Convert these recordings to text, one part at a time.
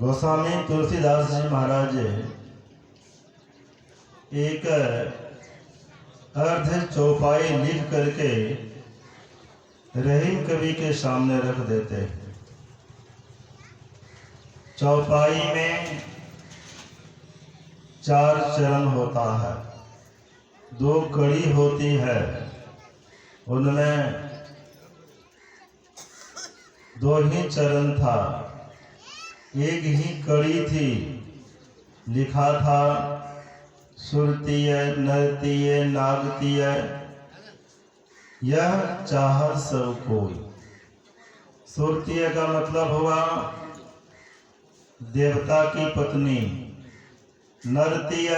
गोस्वामी तुलसीदास जी महाराज एक अर्ध चौपाई लिख करके रहीम कवि के सामने रख देते। चौपाई में 4 चरण होता है, 2 कड़ी होती है, उनमें 2 ही चरण था, एक ही कड़ी थी। लिखा था सुरतीय नरतीय नागतीय यह चाहत सब कोई। सुरतीय का मतलब हुआ देवता की पत्नी, नरतीय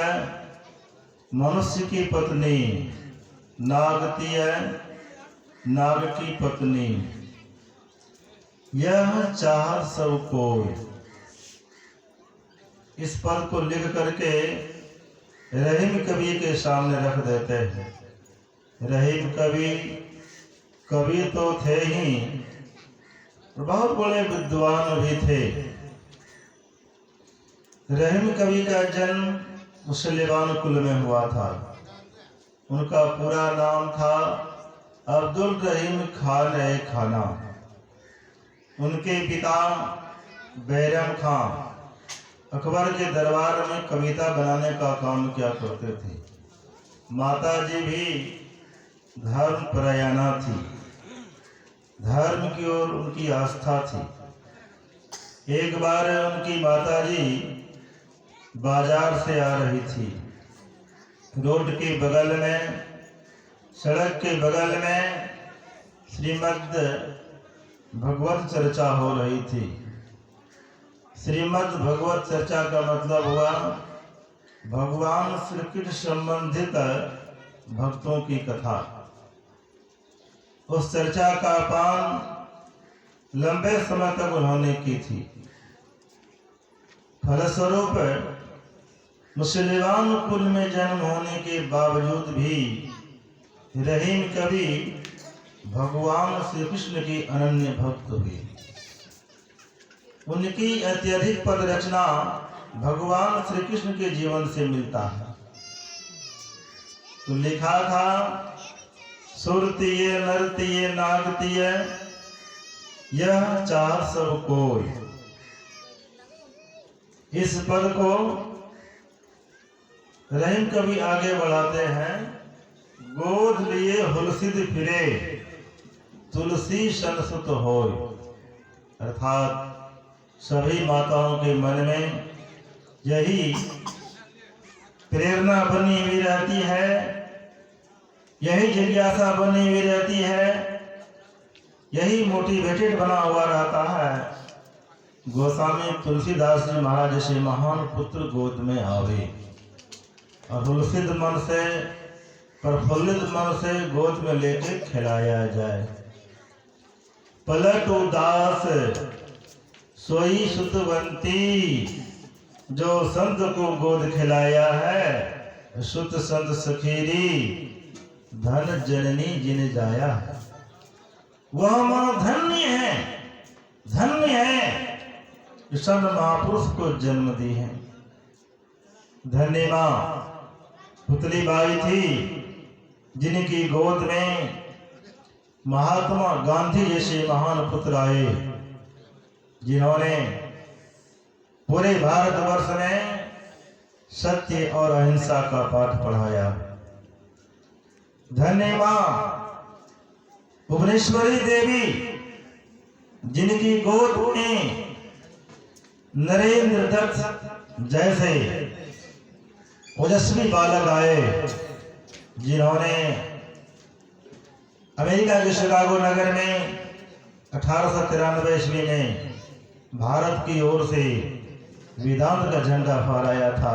मनुष्य की पत्नी, नागतीय नाग की पत्नी, यह चाहत सब कोई। इस पद को लिख करके रहीम कवि के सामने रख देते हैं। रहीम कवि तो थे ही, बहुत बड़े विद्वान भी थे। रहीम कवि का जन्म मुसलमान कुल में हुआ था। उनका पूरा नाम था अब्दुल रहीम खान खाना। उनके पिता बैरम खां अकबर के दरबार में कविता बनाने का काम किया करते थे। माता जी भी धर्म परायणा थी, धर्म की ओर उनकी आस्था थी। एक बार उनकी माता जी बाजार से आ रही थी। रोड के बगल में, सड़क के बगल में श्रीमद् भगवत चर्चा हो रही थी। श्रीमद् भगवत चर्चा का मतलब हुआ भगवान श्री कृष्ण संबंधित भक्तों की कथा। उस चर्चा का पान लंबे समय तक उन्होंने की थी। फलस्वरूप मुसलमान कुल में जन्म होने के बावजूद भी रहीम कवि भगवान श्री कृष्ण की अनन्य भक्त हुए। उनकी अत्यधिक पद रचना भगवान श्री कृष्ण के जीवन से मिलता है। तो लिखा था सुरतीय नरतीय नागतीय यह चार सब कोई। इस पद को रहीम कवि आगे बढ़ाते हैं। गोद लिए हुलसिद फिरे तुलसी संसुत होय। अर्थात सभी माताओं के मन में यही प्रेरणा बनी हुई रहती है, यही जिज्ञासा बनी हुई रहती है, यही मोटिवेटेड बना हुआ रहता है गोस्वामी तुलसीदास जी महाराज से महान पुत्र गोद में आवे और हुलसिद मन से, प्रफुल्लित मन से गोद में लेके खिलाया जाए। पलट उदास सोई सुतवंती, जो संत को गोद खिलाया है सुत संत सखीरी, धन जननी जिन जाया। वह मां धन्य है, धन्य है संत महापुरुष को जन्म दी है। धन्य मां पुतली बाई थी जिनकी गोद में महात्मा गांधी जैसे महान पुत्र आए, जिन्होंने पूरे भारतवर्ष में सत्य और अहिंसा का पाठ पढ़ाया। धन्य मां भुवनेश्वरी देवी जिनकी गोद में नरेंद्र दत्त जैसे ओजस्वी बालक आए, जिन्होंने अमेरिका के शिकागो नगर में 1893 ईस्वी में भारत की ओर से वेदांत का झंडा फहराया था।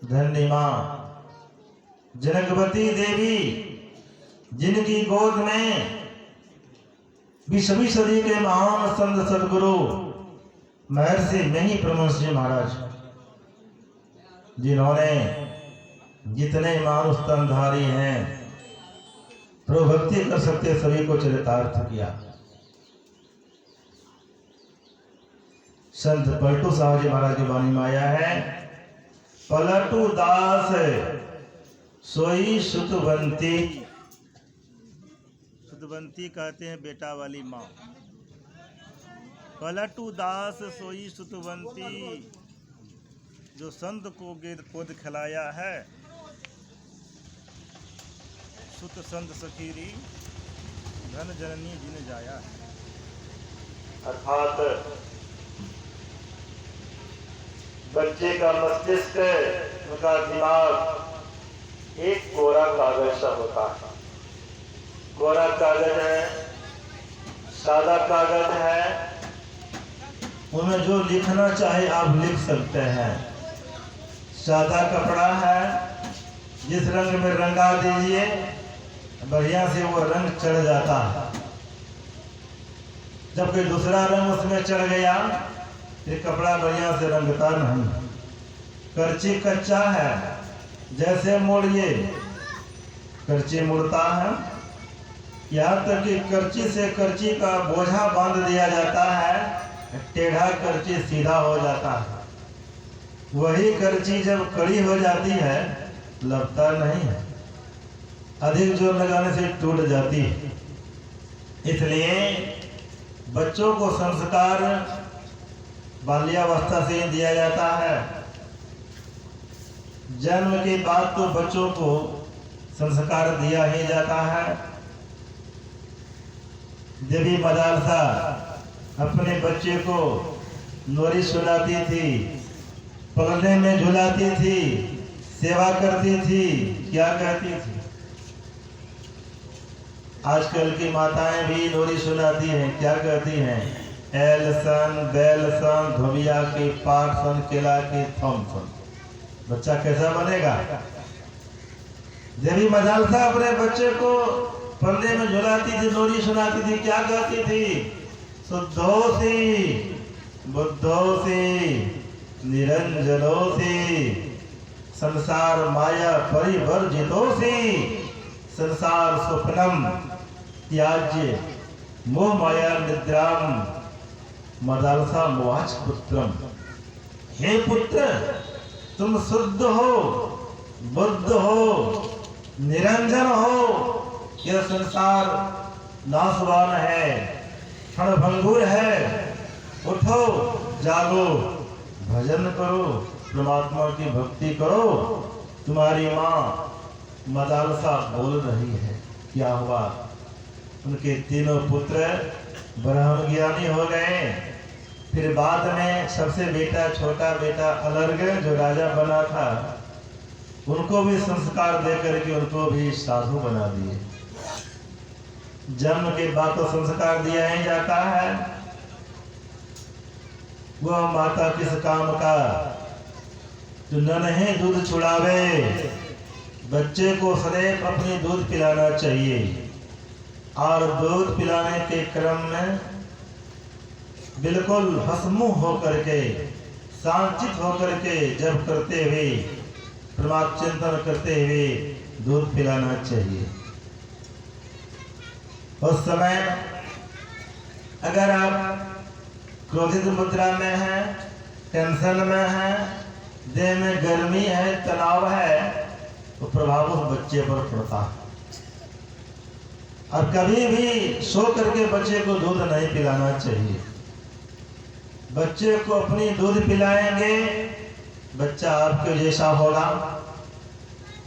धन्य मां जनकवती देवी जिनकी गोद में 20वीं सदी के महान संत सदगुरु महर्षि मेही परमहंस जी महाराज, जिन्होंने जितने मानुष तनधारी हैं प्रभु भक्ति कर सकते सभी को चरितार्थ किया। संत पलटू साहब जी महाराज की वाणी में आया है, पलटू दास सोई सुतवंती। सुतवंती कहते हैं बेटा वाली माँ। पलटू दास सोई सुतवंती, जो संत को गोद खिलाया है। सुत संत सखीरी धन जननी जिन जाया है। अर्थात बच्चे का मस्तिष्क, उनका दिमाग एक कोरा कागज सा होता है। कोरा कागज है, सादा कागज है, उनमें जो लिखना चाहे आप लिख सकते हैं। सादा कपड़ा है, जिस रंग में रंगा दीजिए बढ़िया से वो रंग चढ़ जाता है। जब कोई दूसरा रंग उसमें चढ़ गया फिर कपड़ा बढ़िया से रंगता नहीं। करची कच्चा है, जैसे मोड़िए करची मुड़ता है। यहाँ तक कि करची से करची का बोझा बांध दिया जाता है, टेढ़ा करची सीधा हो जाता है। वही करची जब कड़ी हो जाती है लगता नहीं है, अधिक जोर लगाने से टूट जाती है। इसलिए बच्चों को संस्कार बाल्यावस्था से दिया जाता है। जन्म के बाद तो बच्चों को संस्कार दिया ही जाता है। देवी मदालसा अपने बच्चे को नोरी सुनाती थी, पलने में झुलाती थी, सेवा करती थी, क्या कहती थी। आजकल की माताएं भी नोरी सुनाती हैं, क्या कहती हैं, एल सन बैल सन धोबिया के पाठ सन केला के थम सन। बच्चा कैसा बनेगा। देवी मदालसा अपने बच्चे को पर्दे में झुलाती थी, नोरी सुनाती थी, क्या कहती थी, शुद्धोसी बुद्धोसी निरंजनोसी संसार माया परिवर्जितोसी संसार स्वप्नम त्याज्य मोह माया निद्राम मदालसा मोहाच पुत्रम। हे पुत्र, तुम शुद्ध हो, बुद्ध हो, निरंजन हो। यह संसार नाशवान है, क्षणभंगुर है। उठो, जागो, भजन करो, परमात्मा की भक्ति करो। तुम्हारी माँ मदालसा बोल रही है। क्या हुआ, उनके तीनों पुत्र ब्रह्म ज्ञानी हो गए। फिर बाद में सबसे बेटा छोटा बेटा अलर्ग जो राजा बना था, उनको भी संस्कार देकर के उनको भी साधु बना दिए। जन्म के बाद तो संस्कार दिया ही जाता है। वह माता किस काम का जो नन्हे दूध छुड़ावे। बच्चे को सदैव अपनी दूध पिलाना चाहिए और दूध पिलाने के क्रम में बिल्कुल हंसमुख होकर के, शांतित होकर के जब करते हुए, परमात्मा चिंतन करते हुए दूध पिलाना चाहिए। उस समय अगर आप क्रोधित मुद्रा में हैं, टेंशन में हैं, देह में गर्मी है, तनाव है, तो प्रभाव उस बच्चे पर पड़ता है। और कभी भी सो करके बच्चे को दूध नहीं पिलाना चाहिए। बच्चे को अपनी दूध पिलाएंगे, बच्चा आपके जैसा होगा।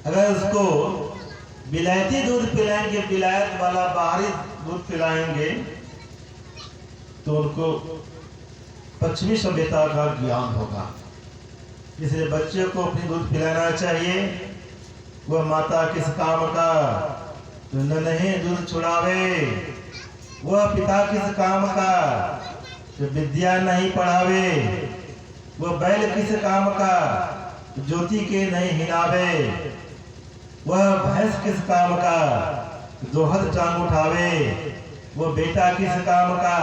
अगर उसको विलायती दूध पिलाएंगे, विलायत वाला बाहरी दूध पिलाएंगे, तो उनको पश्चिमी सभ्यता का ज्ञान होगा। इसलिए बच्चे को अपनी दूध पिलाना चाहिए। वह माता किस काम का जो नहीं दूध छुड़ावे। वह पिता किस काम का जो विद्या नहीं पढ़ावे। वह बैल किस काम का ज्योति के नहीं हिलावे। वह भैंस किस काम का दोहद टांग उठावे। वह बेटा किस काम का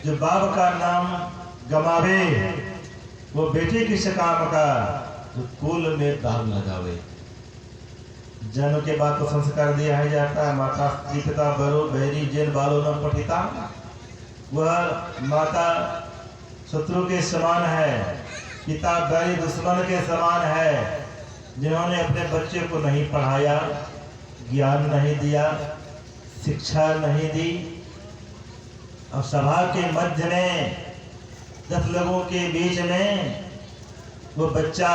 जो बाप का नाम गमावे। वो बेटे किस काम का जो कुल में दाग लगावे। जन्म के बाद तो संस्कार दिया ही जाता है। माता पिता बरो बहरी जेन बालो न पठिता। वह माता शत्रु के समान है, पिता बैरी दुश्मन के समान है, जिन्होंने अपने बच्चे को नहीं पढ़ाया, ज्ञान नहीं दिया, शिक्षा नहीं दी, और सभा के मध्य में 10 लोगों के बीच में वो बच्चा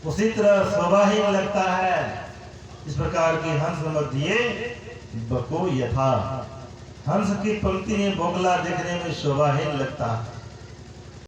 उसी तरह शोभाहीन लगता है। इस प्रकार की हंस मध्य बको यथा, हंस की पंक्ति में बोगला देखने में शोभाहीन लगता है।